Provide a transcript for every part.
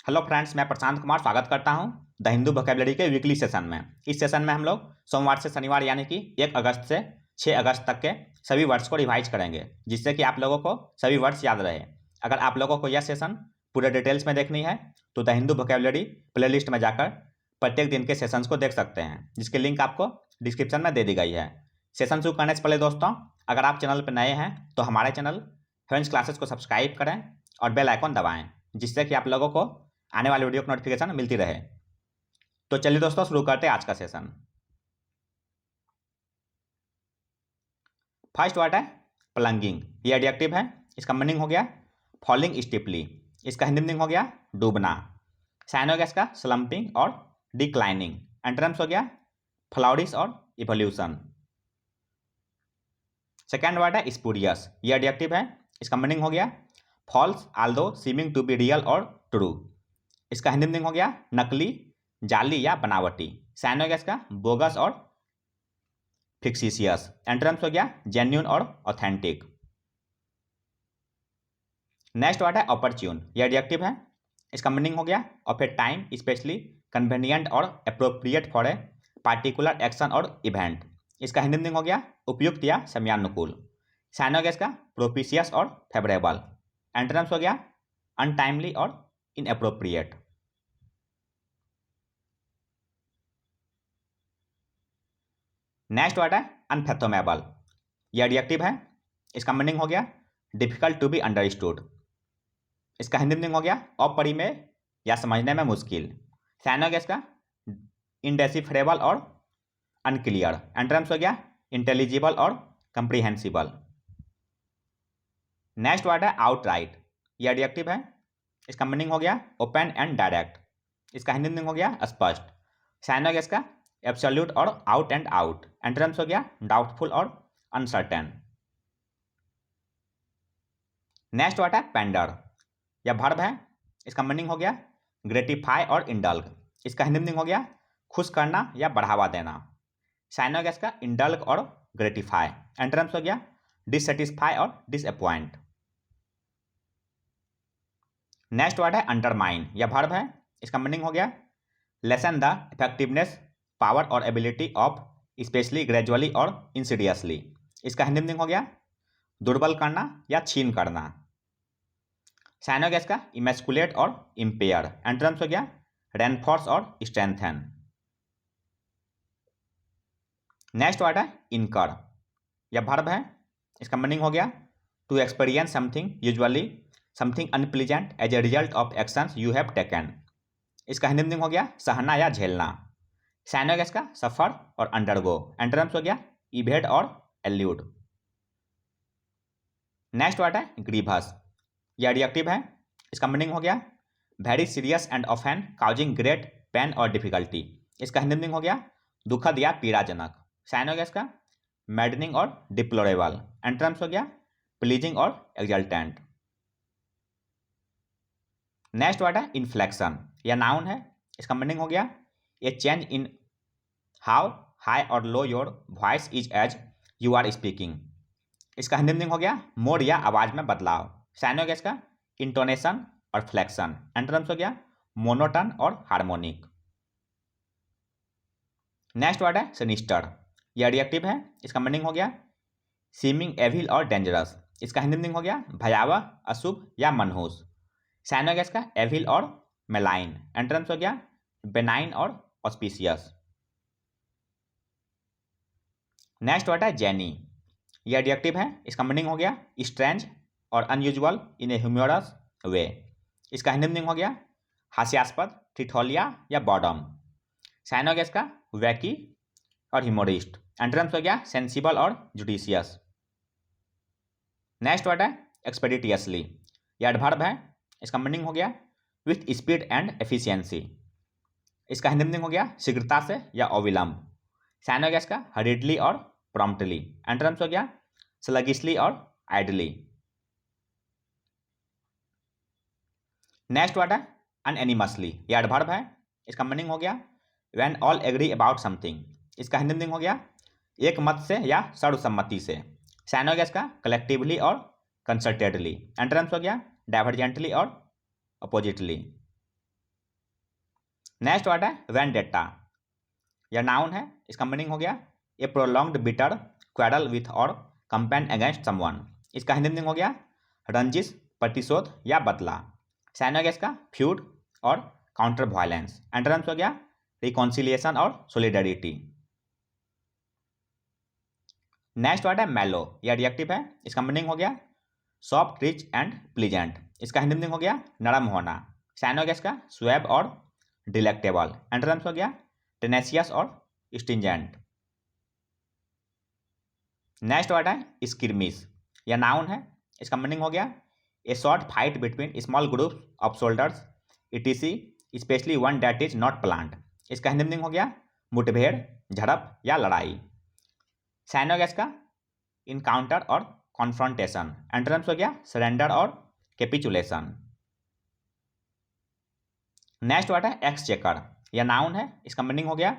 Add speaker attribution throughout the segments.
Speaker 1: Hello friends, मैं प्रशांत कुमार स्वागत करता हूं द हिंदू वोकैबुलरी के वीकली सेशन में। इस सेशन में हम लोग सोमवार से शनिवार यानी कि 1 अगस्त से 6 अगस्त तक के सभी वर्ड्स को रिवाइज करेंगे, जिससे कि आप लोगों को सभी वर्ड्स याद रहे। अगर आप लोगों को यह सेशन पूरे डिटेल्स में देखनी है तो द हिंदू वोकैबुलरी प्लेलिस्ट में जाकर प्रत्येक दिन के सेशंस को देख सकते हैं, जिसकी लिंक आपको डिस्क्रिप्शन में दे दी गई है। सेशन शुरू करने से पहले दोस्तों, अगर आप चैनल पर नए हैं तो हमारे चैनल फ्रेंड्स क्लासेस को सब्सक्राइब करें और बेल आइकॉन दबाएं, जिससे कि आप लोगों को आने वाली वीडियो की नोटिफिकेशन मिलती रहे। तो चलिए दोस्तों, शुरू करते हैं आज का सेशन। फर्स्ट वर्ड है प्लंगिंग। ये एडजेक्टिव है, इसका मीनिंग हो गया फॉलिंग स्टीपली। इसका हिंदी मीनिंग हो गया डूबना। साइन हो गया इसका स्लम्पिंग और डिक्लाइनिंग। एंटोनिम्स हो गया फ्लाउरिश और इवोल्यूशन। सेकेंड वर्ड है स्पूरियस। ये एडजेक्टिव है, इसका मीनिंग हो गया false although seeming to be real और ट्रू। इसका हिंदी मीनिंग हो गया नकली, जाली या बनावटी। साइन हो गया इसका बोगस और फिक्सिशियस। एंटोनिम्स हो गया जेन्युइन और ऑथेंटिक। नेक्स्ट वर्ड है ऑपर्च्यून। ये एडजेक्टिव है, इसका मीनिंग हो गया of a time specially convenient और appropriate for a particular action और इवेंट। इसका हिंदी मीनिंग हो गया उपयुक्त या समयानुकूल। साइन हो गया इसका प्रोपिशियस और फेवरेबल। एंटोनिम्स हो गया अनटाइमली और इनअप्रोप्रिएट। नेक्स्ट वर्ड है अनफेथोमेबल। यह एडजेक्टिव है, इसका मीनिंग हो गया डिफिकल्ट टू बी अंडरस्टूड। इसका हिंदी मीनिंग हो गया अपरिमेय या समझने में मुश्किल। साइन हो गया इसका इनडेसिफरेबल और अनक्लियर। एंटोनिम्स हो गया इंटेलिजिबल और कंप्रीहेंसिबल। नेक्स्ट वर्ड है आउटराइट। यह एडजेक्टिव है, इसका मीनिंग हो गया ओपन एंड डायरेक्ट। इसका हिंदी मीनिंग हो गया स्पष्ट। साइन हो गया इसका एब्सोल्यूट और आउट एंड आउट। एंटोनिम्स हो गया डाउटफुल और अनसर्टेन। नेक्स्ट वर्ड है पेंडर। यह वर्ब है, इसका मीनिंग हो गया ग्रेटिफाई और इंडल्ग। इसका हिंदी मीनिंग हो गया खुश करना या बढ़ावा देना। साइन हो गया इसका इंडल्ग और ग्रेटिफाई। एंटोनिम्स हो गया डिससेटिस्फाई और डिसअपॉइंट। नेक्स्ट वर्ड है अंडरमाइन। यह वर्ब है, इसका मीनिंग हो गया लेसन द इफेक्टिवनेस पावर और एबिलिटी ऑफ स्पेशली ग्रेजुअली और इंसिडियसली। इसका हिंदी मीनिंग हो गया दुर्बल करना या छीन करना। साइन हो गया इसका इमेस्कुलेट और इम्पेयर। एंटोनिम्स हो गया रेनफोर्स और स्ट्रेंथन। नेक्स्ट वर्ड है इनकर। यह वर्ब है, इसका मीनिंग हो गया to experience something usually something unpleasant as a result of actions you have taken. इसका हिंदी मीनिंग हो गया सहना या झेलना। साइन हो गया इसका सफर और अंडरगो। एंटोनिम्स हो गया इवेड और एल्यूड। नेक्स्ट वर्ड है ग्रीवस। यह एडजेक्टिव है, इसका मीनिंग हो गया very serious and often causing great pen और डिफिकल्टी। इसका हिंदी मीनिंग हो गया दुखद या पीड़ाजनक। साइन हो गया इसका मैडनिंग और डिप्लोरेबल। एंटोनिम्स हो गया प्लीजिंग और एक्सल्टेंट। नेक्स्ट वर्ड है इन्फ्लेक्शन। यह नाउन है, इसका मीनिंग हो गया a change in how high और low your voice is as you are speaking. इसका हिंदी मीनिंग हो गया मोड या आवाज में बदलाव। साइन हो गया इसका इंटोनेशन और फ्लेक्शन। एंटोनिम्स हो गया मोनोटन और हार्मोनिक। नेक्स्ट वर्ड है सिनिस्टर। यह एडजेक्टिव है, इसका मीनिंग हो गया सीमिंग एविल और डेंजरस। इसका हिंदी मीनिंग हो गया भयावह, अशुभ या मनहूस। साइन हो गया इसका एविल और मेलाइन। एंटोनिम्स हो गया बेनाइन और ऑस्पिशियस। नेक्स्ट वर्ड है जेनी। यह एडजेक्टिव है, इसका मीनिंग हो गया स्ट्रेंज और अनयूजुअल इन ए ह्यूमरस वे। इसका हिंदी मीनिंग हो गया हास्यास्पद, ठिठोलिया या बॉडम। साइन हो गया इसका वैकी और ह्यूमोरिस्ट। एंटोनिम्स हो गया सेंसिबल और जुडिशियस। नेक्स्ट वर्ड है एक्सपेडिटियसली। यह एडवर्ब है, इसका मीनिंग हो गया विथ स्पीड एंड एफिशिएंसी। इसका हिंदी मीनिंग हो गया शीघ्रता से या अविलंब। साइन हो गया इसका हरिडली और प्रॉम्प्टली। एंटोनिम्स हो गया स्लगिशली और आइडली। नेक्स्ट वर्ड है अनएनिमसली। यह एडवर्ब है, इसका मीनिंग हो गया when all agree about something. इसका हिंदी मीनिंग हो गया एक मत से या सर्वसम्मति से। साइन हो गया इसका कलेक्टिवली और कंसल्टेडली। एंटोनिम्स हो गया डाइवर्जेंटली और अपोजिटली। नेक्स्ट वर्ड है वेंडेटा, यह नाउन है, इसका मीनिंग हो गया ए प्रोलॉन्ग्ड बिटर क्वेरल विथ और कंपेन अगेंस्ट समवन। इसका हिंदी मीनिंग हो गया रंजिश, प्रतिशोध या बदला। सैनोगेस का फ्यूड और काउंटर वायलेंस। एंटरम्स हो गया रिकॉन्सिलिएशन और सोलिडरिटी। नेक्स्ट वर्ड है मेलो, यह एडजेक्टिव है, इसका मीनिंग हो गया सॉफ्ट, रिच एंड प्लीजेंट। इसका हिंदी मीनिंग हो गया नरम होना। सैनोगेस का स्वेब और डिलेक्टेबल। एंटरम्स हो गया टेनेशियस और स्टिंजेंट। नेक्स्ट वर्ड है स्किर्मिश, यह नाउन है, इसका मीनिंग हो गया ए short fight between small groups of soldiers etc. specially one that is not planned. इसका हिंदी मीनिंग हो गया मुठभेड़, झड़प या लड़ाई। सैनोगेस का इनकाउंटर और कॉन्फ्रंटेशन। एंटरम्स हो गया सरेंडर और कैपिचुलेशन। नेक्स्ट वर्ड है एक्सचेकर, यह नाउन है, इसका मीनिंग हो गया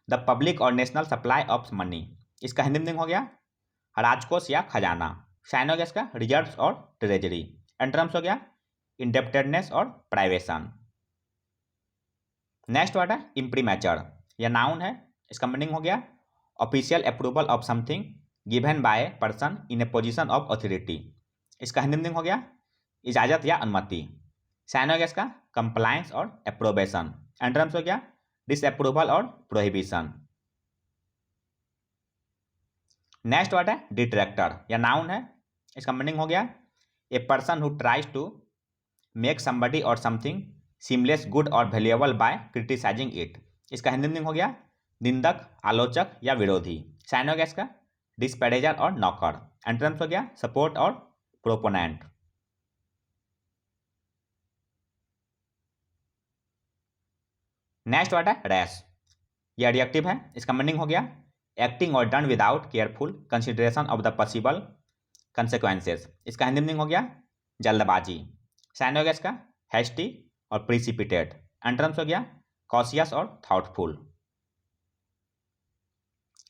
Speaker 1: द पब्लिक और नेशनल सप्लाई ऑफ मनी। इसका हिंदी मीनिंग हो गया राजकोष या खजाना। सैनोगेस का रिजर्व्स और ट्रेजरी। एंटरम्स हो गया इंडेप्टेडनेस और प्राइवेशन। नेक्स्ट वर्ड है इम्प्रीमेचर, यह नाउन है, इसका मीनिंग हो गया official approval of something given by person in A position of authority. इसका हिंदी मीनिंग हो गया इजाजत या अनुमति। सैनोगेस का कंप्लायंस और अप्रोबेशन। एंटरम्स हो गया डिसअप्रूवल और प्रोहिबिशन। नेक्स्ट वर्ड है डिट्रैक्टर, यह नाउन है, इसका मीनिंग हो गया a person who tries to make somebody और समथिंग सीमलेस गुड और वैल्यूएबल बाय क्रिटिसाइजिंग इट। इसका हिंदी मीनिंग हो गया निंदक, आलोचक या विरोधी। सैनोगेस का डिस्पैरेजर और नॉकर। एंटरम्स हो गया सपोर्ट और प्रोपोनेंट। नेक्स्ट वर्ड है रैश, यह एडजेक्टिव है, इसका मीनिंग हो गया एक्टिंग और done without careful consideration of the possible consequences. इसका हिंदी मीनिंग हो गया जल्दबाजी। सैनोगेस का हैस्टी और प्रिसिपिटेट। एंटरम्स हो गया कॉशियस और थॉटफुल।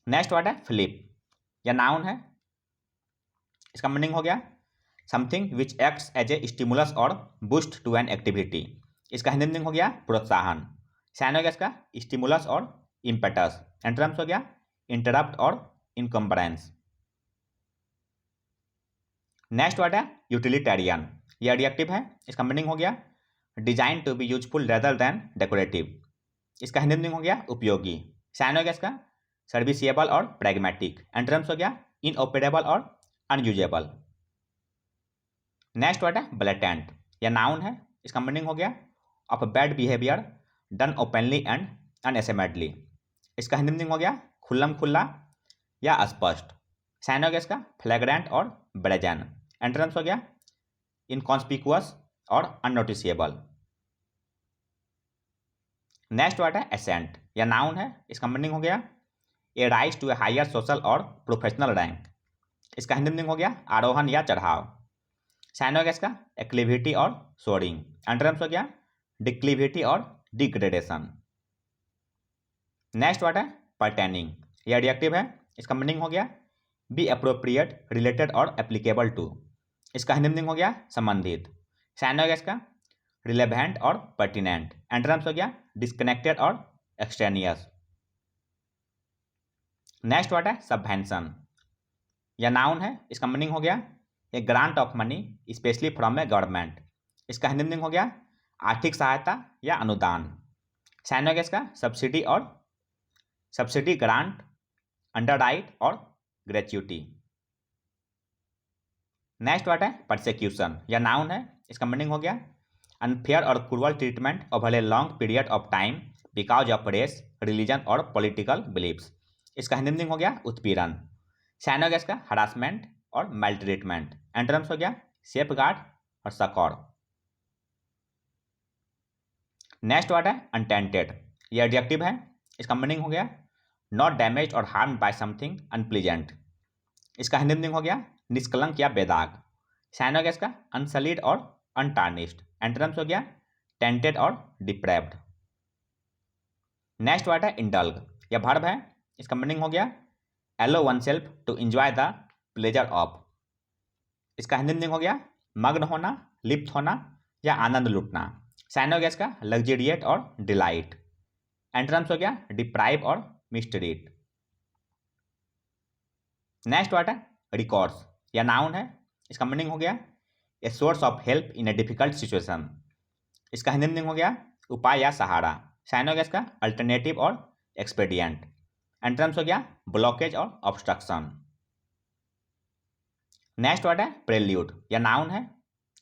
Speaker 1: नेक्स्ट वर्ड है फ्लिप, यह नाउन है, इसका मीनिंग हो गया something which acts as a stimulus और बूस्ट टू एन एक्टिविटी। इसका हिंदी मीनिंग हो गया प्रोत्साहन। सैनोगेस का स्टिमुलस और इम्पेटस। एंटरम्स हो गया इंटरप्ट और इनकम्बरेंस। नेक्स्ट वर्ड है यूटिलिटेरियन, यह एडजेक्टिव है, इसका मीनिंग हो गया design to be useful rather than decorative. इसका हिंदी मीनिंग हो गया उपयोगी। सैनोगेस का सर्विसिएबल और प्रैग्मेटिक। एंटरम्स हो गया इनऑपरेबल और अनयूजेबल। नेक्स्ट वर्ड है ब्लेटेंट, यह नाउन है, इसका मीनिंग हो गया of bad behaviour done openly and unashamedly. इसका हिंदी मीनिंग हो गया खुल्लम खुल्ला या स्पष्ट। सैनोगेस का फ्लैग्रेंट और ब्रेजन। एंटरम्स हो गया इनकॉन्स्पिकुअस और अननोटिसेबल। नेक्स्ट वर्ड है एसेंट, यह नाउन है, इसका मीनिंग हो गया a rise to a higher social और प्रोफेशनल रैंक। इसका हिंदी मीनिंग हो गया आरोहण या चढ़ाव। सैनोगेस का एक्लिविटी और सोरिंग। एंटरम्स हो गया डिक्लिविटी और डिग्रेडेशन। नेक्स्ट वर्ड है पर्टेनिंग, यह एडजेक्टिव है, इसका मीनिंग हो गया बी अप्रोप्रिएट, रिलेटेड और एप्लीकेबल टू। इसका हिंदी मीनिंग हो गया संबंधित। सैनोगेस का रिलेवेंट और पर्टिनेंट। एंटरम्स हो गया डिस्कनेक्टेड और एक्सटेनियस। नेक्स्ट वर्ड है सबवेंशन, यह नाउन है, इसका मीनिंग हो गया a grant of money specially from a government. इसका हिंदी मीनिंग हो गया आर्थिक सहायता या अनुदान। सैनोगेस का सब्सिडी और सब्सिडी, ग्रांट, अंडरराइट और ग्रेच्युटी। नेक्स्ट वर्ड है परसिक्यूशन, यह नाउन है, इसका मीनिंग हो गया अनफेयर और cruel treatment over a long period of time because of race, religion और पॉलिटिकल बिलीव्स। इसका हिंदी मीनिंग हो गया उत्पीड़न। सैनोगेस का हरासमेंट और मेल्ट्रीटमेंट। एंटरम्स हो गया सेफगार्ड और सकौर। नेक्स्ट वर्ड है अनटेंटेड, यह एडजेक्टिव है, इसका मीनिंग हो गया नॉट डैमेज और हार्म बाय समथिंग अनप्लीजेंट। इसका हिंदी मीनिंग हो गया निष्कलंक या बेदाग। सैनोगेस का अनसलीड और अनटार्निश्ड। एंटरम्स हो गया टेंटेड और डिप्रेव्ड। नेक्स्ट वर्ड है इंडल्ग, यह वर्ब है, इसका मीनिंग हो गया allow oneself to enjoy the pleasure of. इसका हिंदी मीनिंग हो गया मग्न होना, लिप्त होना या आनंद लुटना। सैनोगेस का लग्जरिएट और डिलाइट। एंटोनिम्स हो गया डिप्राइव और मिसट्रीट। नेक्स्ट वर्ड है रिकॉर्स, या नाउन है, इसका मीनिंग हो गया a source of help in a difficult situation. इसका हिंदी मीनिंग हो गया उपाय या सहारा। साइन हो गया इसका अल्टरनेटिव और एक्सपेडिएंट। एंटोनिम्स हो गया ब्लॉकेज और ऑब्स्ट्रक्शन। नेक्स्ट वर्ड है प्रेल्यूड, या नाउन है,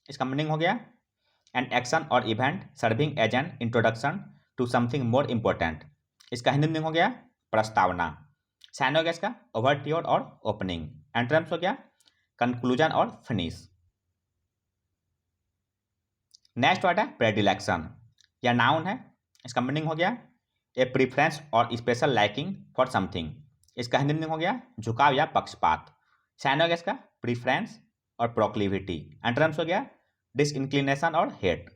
Speaker 1: इसका मीनिंग हो गया एन एक्शन और event serving as an introduction to something more important. इसका हिंदी मीनिंग हो गया प्रस्तावना। साइन हो गया इसका ओवरट्योर और ओपनिंग। एंटोनिम्स हो गया कंक्लूजन और फिनिश। नेक्स्ट वर्ड है प्रेडिलेक्शन, या नाउन है, इसका मीनिंग हो गया ए प्रीफरेंस और स्पेशल लाइकिंग फॉर समथिंग। इसका हिंदी मीनिंग हो गया झुकाव या पक्षपात। साइन हो गया इसका प्रीफरेंस और प्रोक्लिविटी। एंटोनिम्स हो गया डिसइंक्लिनेशन और हेट।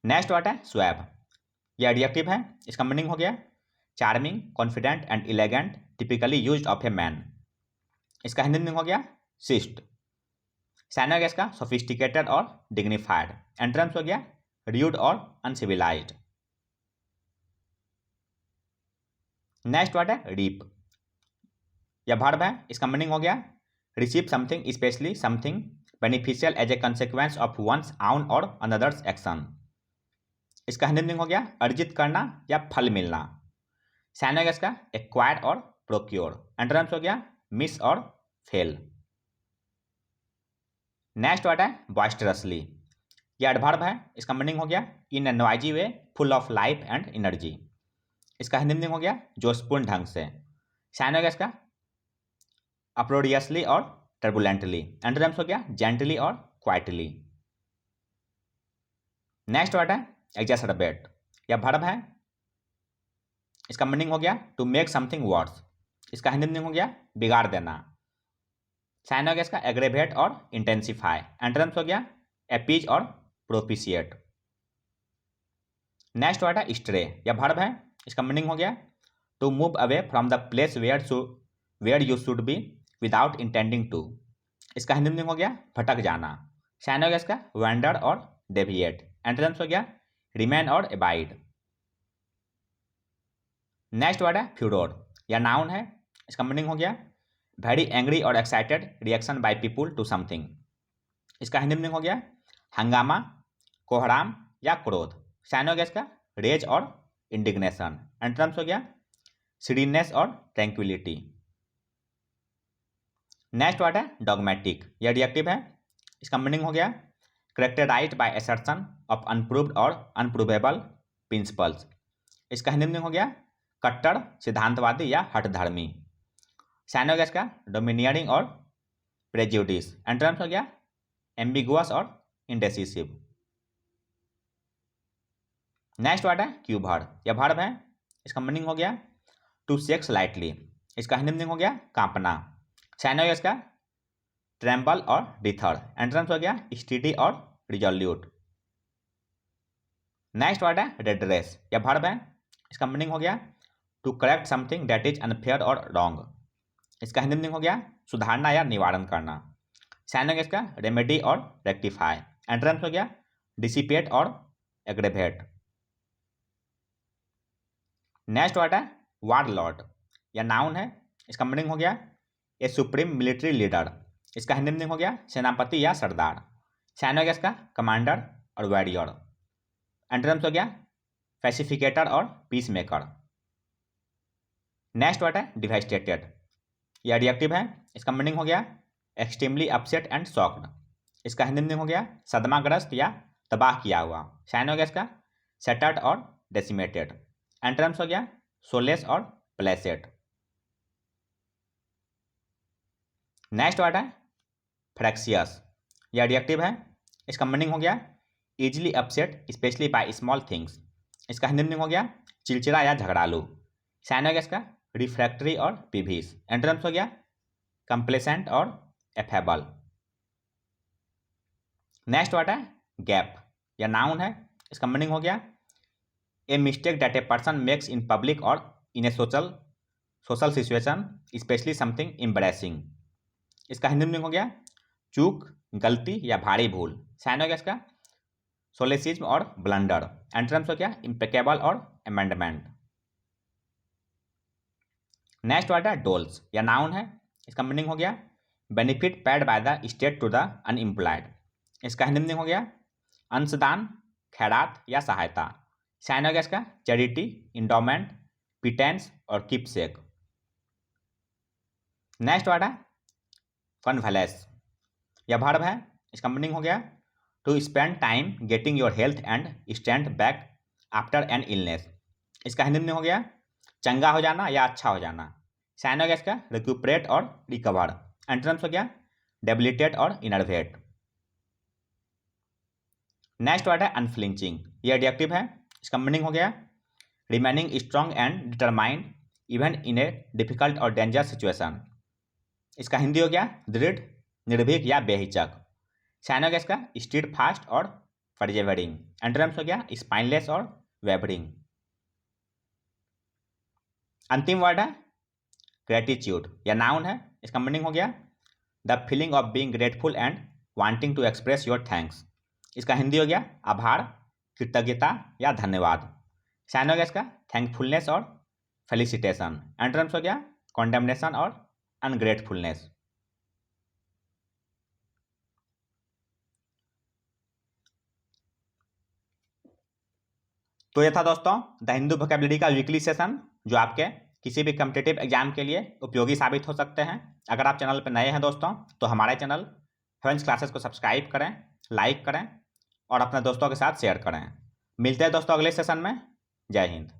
Speaker 1: नेक्स्ट वर्ड है स्वैब, यह एडजेक्टिव है, इसका मीनिंग हो गया charming, confident and elegant, typically used of a man. इसका हिंदी मीनिंग हो गया शिष्ट। साइन हो गया इसका सोफिस्टिकेटेड और डिग्निफाइड। एंटोनिम्स हो गया र्यूड और अनसिविलाइज्ड। नेक्स्ट वर्ड है रीप, यह वर्ब है, इसका मीनिंग हो गया receive something specially something beneficial as a consequence of one's own और अनदर्स एक्शन। इसका हिंदी मीनिंग हो गया अर्जित करना या फल मिलना। साइन हो गया इसका एक्वायर्ड और प्रोक्योर। एंटोनिम्स हो गया मिस और फेल। नेक्स्ट वर्ड है बॉइस्टरसली, यह एडवर्ब है, इसका मीनिंग हो गया in a noisy way full of life and energy. इसका हिंदी मीनिंग हो गया जोशपूर्ण ढंग से। साइन हो गया इसका अप्रोडियसली और टर्बुलेंटली। एंटोनिम्स हो गया जेंटली और क्वाइटली। नेक्स्ट वर्ड है एग्जैसरबेट, यह वर्ब है, इसका मीनिंग हो गया टू मेक समथिंग वर्स। इसका हिंदी मीनिंग हो गया बिगाड़ देना। साइन हो गया इसका एग्रेवेट और इंटेंसिफाई। एंटोनिम्स हो गया एपीज और प्रोपिशिएट। नेक्स्ट वर्ड है स्ट्रे, यह वर्ब है, इसका मीनिंग हो गया to move away from the place where you should be without intending to. इसका हिंदी मीनिंग हो गया भटक जाना। साइन हो गया इसका वेंडर और डेविएट। एंटोनिम्स हो गया रिमेन और एबाइड। नेक्स्ट वर्ड है फ्यूरोर, या नाउन है, इसका मीनिंग हो गया वेरी एंग्री और excited reaction by people to something. इसका हिंदी मीनिंग हो गया हंगामा, कोहराम या क्रोध। साइन हो गया इसका रेज और इंडिग्नेशन। एंटोनिम्स हो गया सीरीनेस और ट्रैंक्विलिटी। नेक्स्ट वर्ड है डॉगमेटिक, यह एडजेक्टिव है, इसका मीनिंग हो गया characterized by assertion of unproved और अनप्रूवेबल प्रिंसिपल्स। इसका हिंदी मीनिंग हो गया कट्टर, सिद्धांतवादी या हठधर्मी। साइन हो गया इसका डोमिनियरिंग और प्रेजुडिस। एंटोनिम्स हो गया एम्बिगुअस और इंडेसिसिव। नेक्स्ट वर्ड है क्यूबर्ड, यह वर्ब है, इसका मीनिंग हो गया टू शेक स्लाइटली। इसका हिंदी मीनिंग हो गया कांपना। साइन हो गया इसका ट्रेम्बल और डिथर। एंटोनिम्स हो गया स्टीडी और रिजोल्यूट। नेक्स्ट वर्ड है रेडरेस, यह वर्ब है, इसका मीनिंग हो गया to correct something that is unfair और रॉन्ग। इसका हिंदी मीनिंग हो गया सुधारना या निवारण करना। साइन हो गया इसका रेमेडी और रेक्टिफाई। एंटोनिम्स हो गया डिसिपेट और एग्रेवेट। नेक्स्ट वर्ड है वारलॉर्ड, या नाउन है, इसका मीनिंग हो गया ए सुप्रीम मिलिट्री लीडर। इसका हिंदी मीनिंग हो गया सेनापति या सरदार। साइन हो गया इसका कमांडर और वॉरियर। एंटोनिम्स हो गया पैसिफिकेटर और पीस मेकर। नेक्स्ट वर्ड है डिवास्टेटेड, यह एडजेक्टिव है, इसका मीनिंग हो गया एक्सट्रीमली अपसेट एंड शॉक्ड। इसका हिंदी मीनिंग हो गया सदमाग्रस्त या तबाह किया हुआ। साइन हो गया इसका सेटर्ड और डेसिमेटेड। एंटोनिम्स हो गया सोलेस और प्लेसेट। नेक्स्ट वर्ड है फ्रैक्सियस, यह एडजेक्टिव है, इसका मीनिंग हो गया easily upset specially by small things. इसका हिंदी मीनिंग हो गया चिड़चिड़ा या झगड़ालू। साइन हो गया इसका रिफ्रैक्टरी और पिभिस। एंटोनिम्स हो गया कंप्लेसेंट और एफेबल। नेक्स्ट वर्ड है गैप, या नाउन है, इसका मीनिंग हो गया a mistake that a person makes in public और in a social situation specially something embarrassing. इसका हिंदी मीनिंग हो गया चूक, गलती या भारी भूल। साइन हो गया इसका सोलेसिज्म और ब्लंडर। एंटोनिम्स हो गया इम्पेकेबल और अमेंडमेंट। नेक्स्ट वर्ड है डोल्स, या नाउन है। इसका मीनिंग हो गया benefit paid by the state to the unemployed. इसका हिंदी मीनिंग हो गया अंशदान, खैरात या सहायता। साइन हो गया इसका चैरिटी, इंडोमेंट, पिटेंस और कीपसेक। नेक्स्ट वर्ड है कन्वलेस, यह वर्ब है। इसका मीनिंग हो गया to spend time getting your health and stand back after an illness. इसका हिंदी मीनिंग हो गया चंगा हो जाना या अच्छा हो जाना। साइन हो गया इसका रिक्यूपरेट और रिकवर। एंटोनिम्स हो गया डेबिलिटेट और इनर्वेट। नेक्स्ट वर्ड है अनफ्लिंचिंग, यह एडजेक्टिव है। इसका मीनिंग हो गया remaining strong and determined even in a difficult और डेंजर सिचुएशन। इसका हिंदी हो गया दृढ़, निर्भीक या बेहिचक। साइन हो गया इसका स्टीड फास्ट और परजेवरिंग। एंटोनिम्स हो गया स्पाइनलेस और वेबरिंग। अंतिम वर्ड है ग्रेटिट्यूड, या नाउन है। इसका मीनिंग हो गया the feeling of being grateful and wanting to express your thanks. इसका हिंदी हो गया आभार, कृतज्ञता या धन्यवाद। साइन हो गया इसका थैंकफुलनेस और फेलिसिटेशन। एंटोनिम्स हो गया कॉन्डेमनेशन और अनग्रेटफुलनेस। तो ये था दोस्तों द हिंदू वोकैबुलरी का वीकली सेशन, जो आपके किसी भी कम्पिटिटिव एग्जाम के लिए उपयोगी साबित हो सकते हैं। अगर आप चैनल पर नए हैं दोस्तों तो हमारे चैनल फ्रेंच क्लासेस को सब्सक्राइब करें, लाइक करें और अपने दोस्तों के साथ शेयर करें। मिलते हैं दोस्तों अगले सेशन में। जय हिंद।